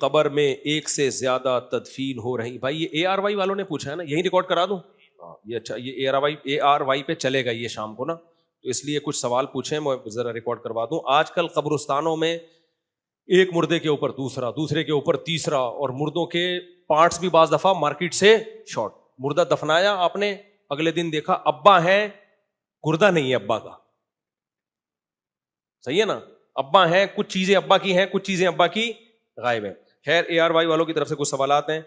قبر میں ایک سے زیادہ تدفین ہو رہی. بھائی یہ ARY والوں نے پوچھا ہے نا, یہیں ریکارڈ کرا دوں. یہ اچھا, یہ ARY پہ چلے گا یہ شام کو نا, تو اس لیے کچھ سوال پوچھیں, میں ذرا ریکارڈ کروا دوں. آج کل قبرستانوں میں ایک مردے کے اوپر دوسرا, دوسرے کے اوپر تیسرا, اور مردوں کے پارٹس بھی بعض دفعہ مارکیٹ سے شارٹ. مردہ دفنایا آپ نے, اگلے دن دیکھا ابا ہے, گردہ نہیں ہے ابا کا. صحیح ہے نا, ابا ہیں, کچھ چیزیں ابا کی ہیں, کچھ چیزیں ابا کی غائب ہیں. خیر ARY والوں کی طرف سے کچھ سوالات ہیں.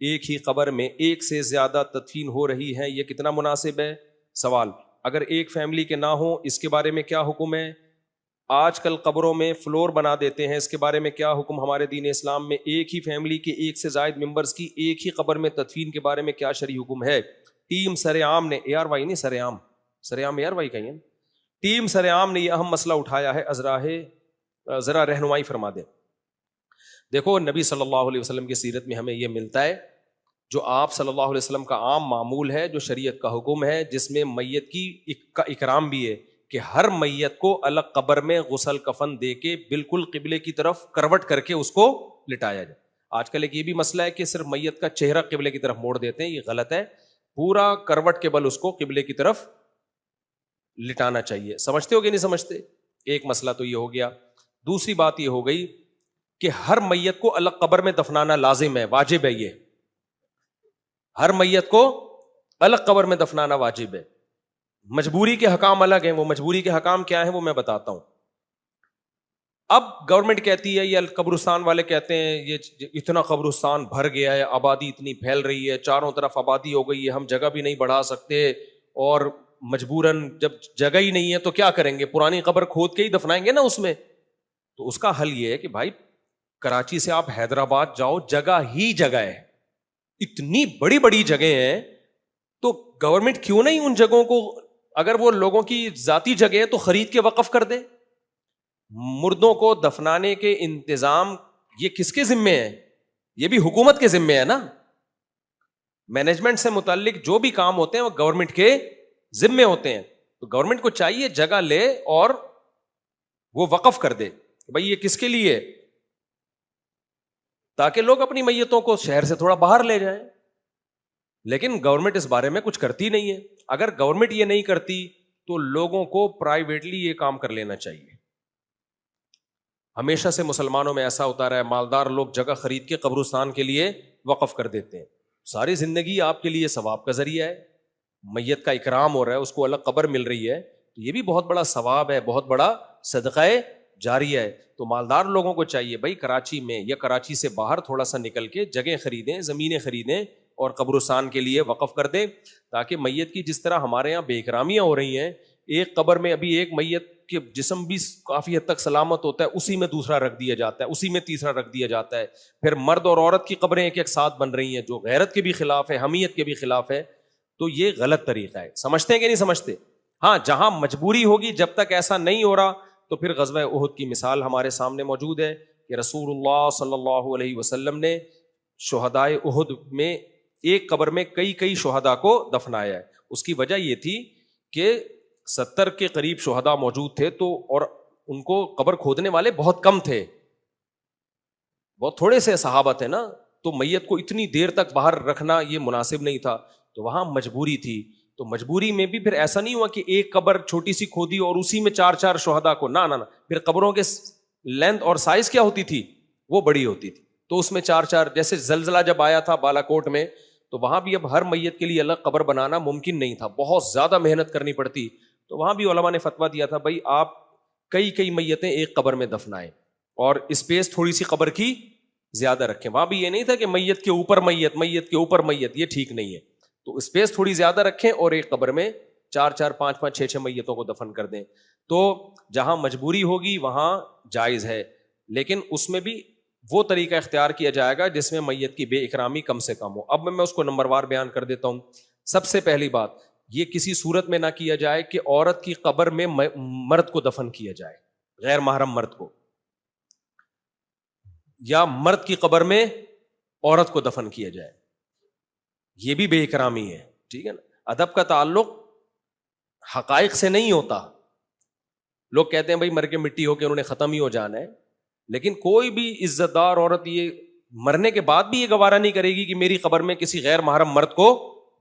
ایک ہی قبر میں ایک سے زیادہ تدفین ہو رہی ہے, یہ کتنا مناسب ہے؟ سوال, اگر ایک فیملی کے نہ ہو اس کے بارے میں کیا حکم ہے؟ آج کل قبروں میں فلور بنا دیتے ہیں, اس کے بارے میں کیا حکم ہمارے دین اسلام میں؟ ایک ہی فیملی کے ایک سے زائد ممبرز کی ایک ہی قبر میں تدفین کے بارے میں کیا شرعی حکم ہے؟ ٹیم سرعام نے, ARY نہیں سرعام, سرعام ARY کہیں, ٹیم سرعام نے یہ اہم مسئلہ اٹھایا ہے, ذرا رہنمائی فرما دیں. دیکھو نبی صلی اللہ علیہ وسلم کی سیرت میں ہمیں یہ ملتا ہے, جو آپ صلی اللہ علیہ وسلم کا عام معمول ہے, جو شریعت کا حکم ہے, جس میں میت کی کا اکرام بھی ہے کہ ہر میت کو الگ قبر میں غسل کفن دے کے بالکل قبلے کی طرف کروٹ کر کے اس کو لٹایا جائے. آج کل ایک یہ بھی مسئلہ ہے کہ صرف میت کا چہرہ قبلے کی طرف موڑ دیتے ہیں, یہ غلط ہے. پورا کروٹ کے بل اس کو قبلے کی طرف لٹانا چاہیے. سمجھتے ہو کہ نہیں سمجھتے؟ ایک مسئلہ تو یہ ہو گیا. دوسری بات یہ ہو گئی کہ ہر میت کو الگ قبر میں دفنانا لازم ہے, واجب ہے. یہ ہر میت کو الگ قبر میں دفنانا واجب ہے. مجبوری کے حکام الگ ہیں, وہ مجبوری کے حکام کیا ہیں وہ میں بتاتا ہوں. اب گورنمنٹ کہتی ہے, یہ قبرستان والے کہتے ہیں یہ اتنا قبرستان بھر گیا ہے, آبادی اتنی پھیل رہی ہے, چاروں طرف آبادی ہو گئی ہے, ہم جگہ بھی نہیں بڑھا سکتے, اور مجبوراً جب جگہ ہی نہیں ہے تو کیا کریں گے, پرانی قبر کھود کے ہی دفنائیں گے نا اس میں. تو اس کا حل یہ ہے کہ بھائی کراچی سے آپ حیدرآباد جاؤ, جگہ ہی جگہ ہے, اتنی بڑی بڑی جگہیں ہیں, تو گورنمنٹ کیوں نہیں ان جگہوں کو, اگر وہ لوگوں کی ذاتی جگہ ہے تو خرید کے وقف کر دے. مردوں کو دفنانے کے انتظام یہ کس کے ذمے ہے؟ یہ بھی حکومت کے ذمے ہے نا. مینجمنٹ سے متعلق جو بھی کام ہوتے ہیں وہ گورنمنٹ کے ذمے ہوتے ہیں. تو گورنمنٹ کو چاہیے جگہ لے اور وہ وقف کر دے بھائی یہ کس کے لیے, تاکہ لوگ اپنی میتوں کو شہر سے تھوڑا باہر لے جائیں. لیکن گورنمنٹ اس بارے میں کچھ کرتی نہیں ہے. اگر گورنمنٹ یہ نہیں کرتی تو لوگوں کو پرائیویٹلی یہ کام کر لینا چاہیے. ہمیشہ سے مسلمانوں میں ایسا ہوتا رہا ہے, مالدار لوگ جگہ خرید کے قبرستان کے لیے وقف کر دیتے ہیں. ساری زندگی آپ کے لیے ثواب کا ذریعہ ہے, میت کا اکرام ہو رہا ہے, اس کو الگ قبر مل رہی ہے, تو یہ بھی بہت بڑا ثواب ہے, بہت بڑا صدقہ جاریہ ہے. تو مالدار لوگوں کو چاہیے بھائی کراچی میں یا کراچی سے باہر تھوڑا سا نکل کے جگہیں خریدیں, زمینیں خریدیں اور قبرستان کے لیے وقف کر دیں, تاکہ میت کی جس طرح ہمارے یہاں بے اکرامیاں ہو رہی ہیں, ایک قبر میں ابھی ایک میت کے جسم بھی کافی حد تک سلامت ہوتا ہے, اسی میں دوسرا رکھ دیا جاتا ہے, اسی میں تیسرا رکھ دیا جاتا ہے. پھر مرد اور عورت کی قبریں ایک ایک ساتھ بن رہی ہیں, جو غیرت کے بھی خلاف ہے, حمیت کے بھی خلاف ہے. تو یہ غلط طریقہ ہے. سمجھتے ہیں کہ نہیں سمجھتے؟ ہاں, جہاں مجبوری ہوگی, جب تک ایسا نہیں ہو رہا تو پھر غزوہ احد کی مثال ہمارے سامنے موجود ہے کہ رسول اللہ صلی اللہ علیہ وسلم نے شہدائے احد میں ایک قبر میں کئی کئی شہداء کو دفنایا ہے. اس کی وجہ یہ تھی کہ 70 کے قریب شہداء موجود تھے, تو اور ان کو قبر کھودنے والے بہت کم تھے, بہت تھوڑے سے صحابہ تھے نا, تو میت کو اتنی دیر تک باہر رکھنا یہ مناسب نہیں تھا. تو وہاں مجبوری تھی. تو مجبوری میں بھی پھر ایسا نہیں ہوا کہ ایک قبر چھوٹی سی کھودی اور اسی میں 4 شہداء کو, نہ پھر قبروں کے لینتھ اور سائز کیا ہوتی تھی, وہ بڑی ہوتی تھی. تو اس میں 4 جیسے زلزلہ جب آیا تھا بالا کوٹ میں, تو وہاں بھی اب ہر میت کے لیے الگ قبر بنانا ممکن نہیں تھا, بہت زیادہ محنت کرنی پڑتی. تو وہاں بھی علماء نے فتویٰ دیا تھا بھائی آپ کئی میتیں ایک قبر میں دفنائیں اور اسپیس تھوڑی سی قبر کی زیادہ رکھیں. وہاں بھی یہ نہیں تھا کہ میت کے اوپر میت, میت کے اوپر میت, یہ ٹھیک نہیں ہے. تو اسپیس تھوڑی زیادہ رکھیں اور ایک قبر میں 4 5 6 میتوں کو دفن کر دیں. تو جہاں مجبوری ہوگی وہاں جائز ہے, لیکن اس میں بھی وہ طریقہ اختیار کیا جائے گا جس میں میت کی بے اکرامی کم سے کم ہو. اب میں اس کو نمبر وار بیان کر دیتا ہوں. سب سے پہلی بات, یہ کسی صورت میں نہ کیا جائے کہ عورت کی قبر میں مرد کو دفن کیا جائے, غیر محرم مرد کو, یا مرد کی قبر میں عورت کو دفن کیا جائے, یہ بھی بے اکرامی ہے. ٹھیک ہے نا. ادب کا تعلق حقائق سے نہیں ہوتا. لوگ کہتے ہیں بھائی مر کے مٹی ہو کے انہوں نے ختم ہی ہو جانا ہے, لیکن کوئی بھی عزت دار عورت یہ مرنے کے بعد بھی یہ گوارا نہیں کرے گی کہ میری قبر میں کسی غیر محرم مرد کو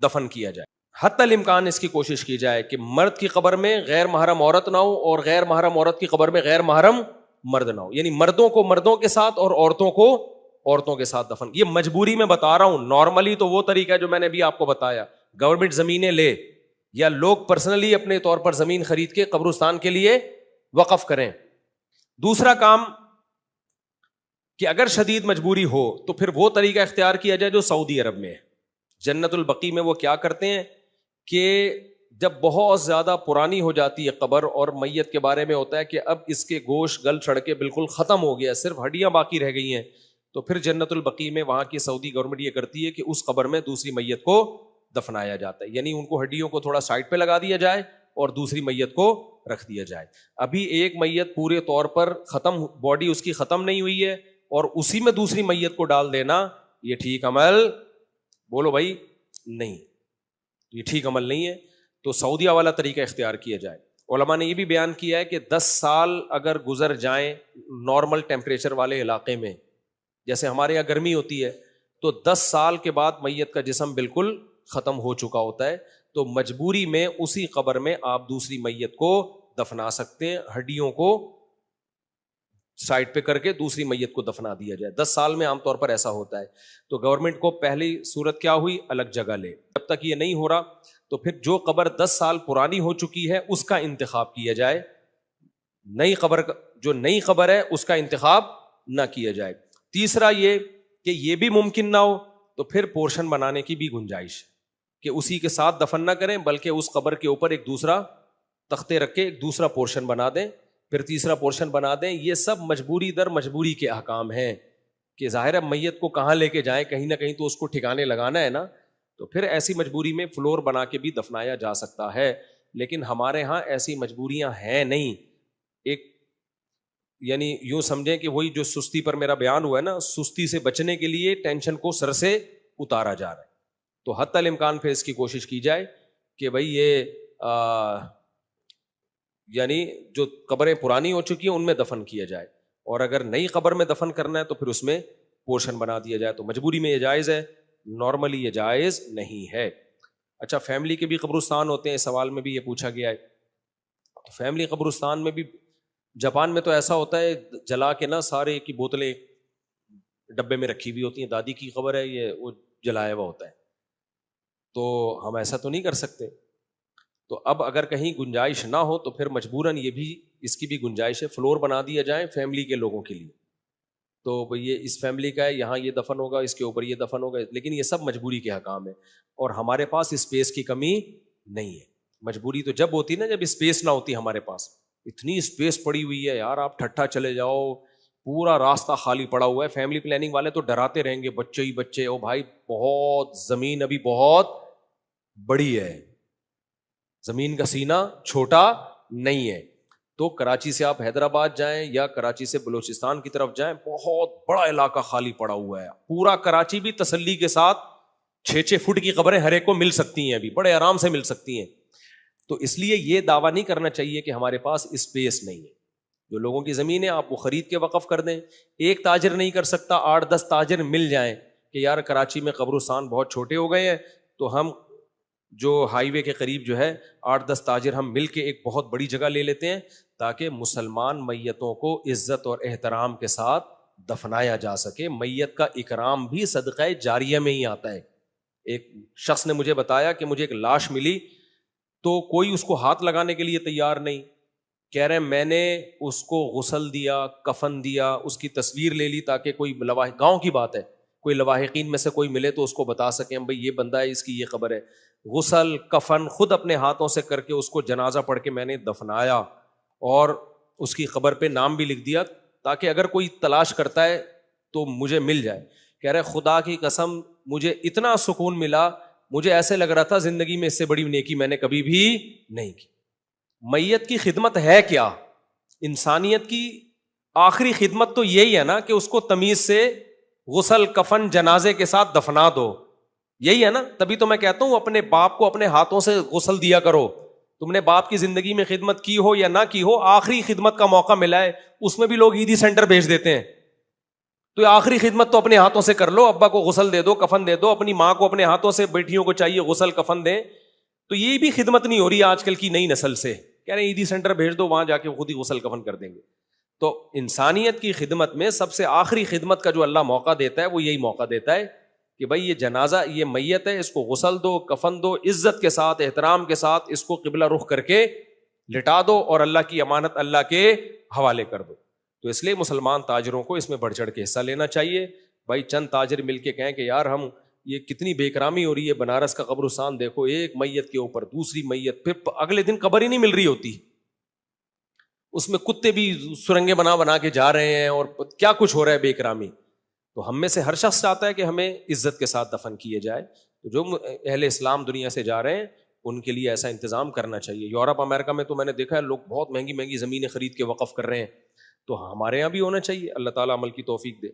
دفن کیا جائے. حتی الامکان اس کی کوشش کی جائے کہ مرد کی قبر میں غیر محرم عورت نہ ہو اور غیر محرم عورت کی قبر میں غیر محرم مرد نہ ہو, یعنی مردوں کو مردوں کے ساتھ اور عورتوں کو عورتوں کے ساتھ دفن. یہ مجبوری میں بتا رہا ہوں, نارملی تو وہ طریقہ ہے جو میں نے بھی آپ کو بتایا, گورنمنٹ زمینیں لے یا لوگ پرسنلی اپنے طور پر زمین خرید کے قبرستان کے لیے وقف کریں. دوسرا کام کہ اگر شدید مجبوری ہو تو پھر وہ طریقہ اختیار کیا جائے جو سعودی عرب میں ہے. جنت البقیع میں وہ کیا کرتے ہیں کہ جب بہت زیادہ پرانی ہو جاتی ہے قبر اور میت کے بارے میں ہوتا ہے کہ اب اس کے گوشت گل چھڑ کے بالکل ختم ہو گیا, صرف ہڈیاں باقی رہ گئی ہیں, تو پھر جنت البقیع میں وہاں کی سعودی گورنمنٹ یہ کرتی ہے کہ اس قبر میں دوسری میت کو دفنایا جاتا ہے, یعنی ان کو ہڈیوں کو تھوڑا سائڈ پہ لگا دیا جائے اور دوسری میت کو رکھ دیا جائے. ابھی ایک میت پورے طور پر ختم, باڈی اس کی ختم نہیں ہوئی ہے اور اسی میں دوسری میت کو ڈال دینا, یہ ٹھیک عمل, بولو بھائی, نہیں, یہ ٹھیک عمل نہیں ہے. تو سعودیہ والا طریقہ اختیار کیا جائے. علماء نے یہ بھی بیان کیا ہے کہ 10 سال اگر گزر جائیں نارمل ٹیمپریچر والے علاقے میں, جیسے ہمارے یہاں گرمی ہوتی ہے, تو 10 سال کے بعد میت کا جسم بالکل ختم ہو چکا ہوتا ہے, تو مجبوری میں اسی قبر میں آپ دوسری میت کو دفنا سکتے ہیں, ہڈیوں کو سائڈ پہ کر کے دوسری میت کو دفنا دیا جائے. 10 سال میں عام طور پر ایسا ہوتا ہے. تو گورنمنٹ کو پہلی صورت کیا ہوئی, الگ جگہ لے. جب تک یہ نہیں ہو رہا تو پھر جو قبر 10 سال پرانی ہو چکی ہے اس کا انتخاب کیا جائے, نئی قبر, جو نئی قبر ہے اس کا انتخاب نہ کیا جائے. تیسرا یہ کہ یہ بھی ممکن نہ ہو تو پھر پورشن بنانے کی بھی گنجائش کہ اسی کے ساتھ دفن نہ کریں بلکہ اس قبر کے اوپر ایک دوسرا تختے رکھ کے ایک دوسرا پورشن بنا دیں, پھر تیسرا پورشن بنا دیں. یہ سب مجبوری در مجبوری کے احکام ہیں کہ ظاہر ہے میت کو کہاں لے کے جائیں, کہیں نہ کہیں تو اس کو ٹھکانے لگانا ہے نا, تو پھر ایسی مجبوری میں فلور بنا کے بھی دفنایا جا سکتا ہے. لیکن ہمارے ہاں ایسی مجبوریاں ہیں نہیں. ایک یعنی یوں سمجھیں کہ وہی جو سستی پر میرا بیان ہوا ہے نا, سستی سے بچنے کے لیے ٹینشن کو سر سے اتارا جا رہا ہے. تو حتی الامکان پہ اس کی کوشش کی جائے کہ بھائی یہ یعنی جو قبریں پرانی ہو چکی ہیں ان میں دفن کیا جائے, اور اگر نئی قبر میں دفن کرنا ہے تو پھر اس میں پورشن بنا دیا جائے. تو مجبوری میں یہ جائز ہے, نارملی یہ جائز نہیں ہے. اچھا, فیملی کے بھی قبرستان ہوتے ہیں, اس سوال میں بھی یہ پوچھا گیا ہے. فیملی قبرستان میں بھی جاپان میں تو ایسا ہوتا ہے, جلا کے نا سارے کی بوتلیں ڈبے میں رکھی ہوئی ہوتی ہیں, دادی کی قبر ہے یہ, وہ جلایا ہوا ہوتا ہے. تو ہم ایسا تو نہیں کر سکتے. تو اب اگر کہیں گنجائش نہ ہو تو پھر مجبوراً یہ بھی, اس کی بھی گنجائش ہے, فلور بنا دیا جائے فیملی کے لوگوں کے لیے. تو یہ اس فیملی کا ہے, یہاں یہ دفن ہوگا, اس کے اوپر یہ دفن ہوگا. لیکن یہ سب مجبوری کے حکام ہے اور ہمارے پاس اسپیس کی کمی نہیں ہے. مجبوری تو جب ہوتی نا جب اسپیس نہ ہوتی ہمارے پاس. اتنی اسپیس پڑی ہوئی ہے یار, آپ ٹھٹھا چلے جاؤ, پورا راستہ خالی پڑا ہوا ہے. فیملی پلاننگ والے تو ڈراتے رہیں گے, بچے ہی بچے, او بھائی بہت زمین ابھی بہت بڑی ہے, زمین کا سینہ چھوٹا نہیں ہے. تو کراچی سے آپ حیدرآباد جائیں یا کراچی سے بلوچستان کی طرف جائیں, بہت بڑا علاقہ خالی پڑا ہوا ہے. پورا کراچی بھی تسلی کے ساتھ 6-6 فٹ کی قبریں ہر ایک کو مل سکتی ہیں, ابھی بڑے آرام سے مل سکتی ہیں. تو اس لیے یہ دعویٰ نہیں کرنا چاہیے کہ ہمارے پاس اسپیس نہیں ہے. جو لوگوں کی زمین ہے آپ وہ خرید کے وقف کر دیں. ایک تاجر نہیں کر سکتا, 8-10 تاجر مل جائیں کہ یار کراچی میں قبرستان بہت چھوٹے ہو گئے ہیں, تو ہم جو ہائی وے کے قریب جو ہے 8-10 تاجر ہم مل کے ایک بہت بڑی جگہ لے لیتے ہیں تاکہ مسلمان میتوں کو عزت اور احترام کے ساتھ دفنایا جا سکے. میت کا اکرام بھی صدقہ جاریہ میں ہی آتا ہے. ایک شخص نے مجھے بتایا کہ مجھے ایک لاش ملی تو کوئی اس کو ہاتھ لگانے کے لیے تیار نہیں. کہہ رہے ہیں میں نے اس کو غسل دیا, کفن دیا, اس کی تصویر لے لی تاکہ کوئی گاؤں کی بات ہے, کوئی لواحقین میں سے کوئی ملے تو اس کو بتا سکیں بھائی یہ بندہ ہے, اس کی یہ خبر ہے. غسل کفن خود اپنے ہاتھوں سے کر کے اس کو جنازہ پڑھ کے میں نے دفنایا اور اس کی قبر پہ نام بھی لکھ دیا تاکہ اگر کوئی تلاش کرتا ہے تو مجھے مل جائے. کہہ رہے خدا کی قسم مجھے اتنا سکون ملا, مجھے ایسے لگ رہا تھا زندگی میں اس سے بڑی نیکی میں نے کبھی بھی نہیں کی. میت کی خدمت ہے کیا؟ انسانیت کی آخری خدمت تو یہی ہے نا کہ اس کو تمیز سے غسل کفن جنازے کے ساتھ دفنا دو, یہی ہے نا. تبھی تو میں کہتا ہوں اپنے باپ کو اپنے ہاتھوں سے غسل دیا کرو. تم نے باپ کی زندگی میں خدمت کی ہو یا نہ کی ہو, آخری خدمت کا موقع ملا ہے, اس میں بھی لوگ عیدی سینٹر بھیج دیتے ہیں. تو آخری خدمت تو اپنے ہاتھوں سے کر لو, ابا کو غسل دے دو, کفن دے دو, اپنی ماں کو اپنے ہاتھوں سے, بیٹیوں کو چاہیے غسل کفن دیں. تو یہ بھی خدمت نہیں ہو رہی آج کل کی نئی نسل سے, کہہ رہے ہیں عیدی سینٹر بھیج دو, وہاں جا کے خود ہی غسل کفن کر دیں گے. تو انسانیت کی خدمت میں سب سے آخری خدمت کا جو اللہ موقع دیتا ہے وہ یہی موقع دیتا ہے کہ بھائی یہ جنازہ, یہ میت ہے, اس کو غسل دو, کفن دو, عزت کے ساتھ, احترام کے ساتھ اس کو قبلہ رخ کر کے لٹا دو اور اللہ کی امانت اللہ کے حوالے کر دو. تو اس لیے مسلمان تاجروں کو اس میں بڑھ چڑھ کے حصہ لینا چاہیے. بھائی چند تاجر مل کے کہیں کہ یار ہم یہ کتنی بے اکرامی ہو رہی ہے, بنارس کا قبرستان دیکھو, ایک میت کے اوپر دوسری میت, پھر اگلے دن قبر ہی نہیں مل رہی ہوتی, اس میں کتے بھی سرنگیں بنا کے جا رہے ہیں اور کیا کچھ ہو رہا ہے بے اکرامی. تو ہم میں سے ہر شخص چاہتا ہے کہ ہمیں عزت کے ساتھ دفن کیے جائے. تو جو اہل اسلام دنیا سے جا رہے ہیں ان کے لیے ایسا انتظام کرنا چاہیے. یورپ امریکہ میں تو میں نے دیکھا ہے لوگ بہت مہنگی مہنگی زمینیں خرید کے وقف کر رہے ہیں, تو ہمارے یہاں بھی ہونا چاہیے. اللہ تعالیٰ عمل کی توفیق دے.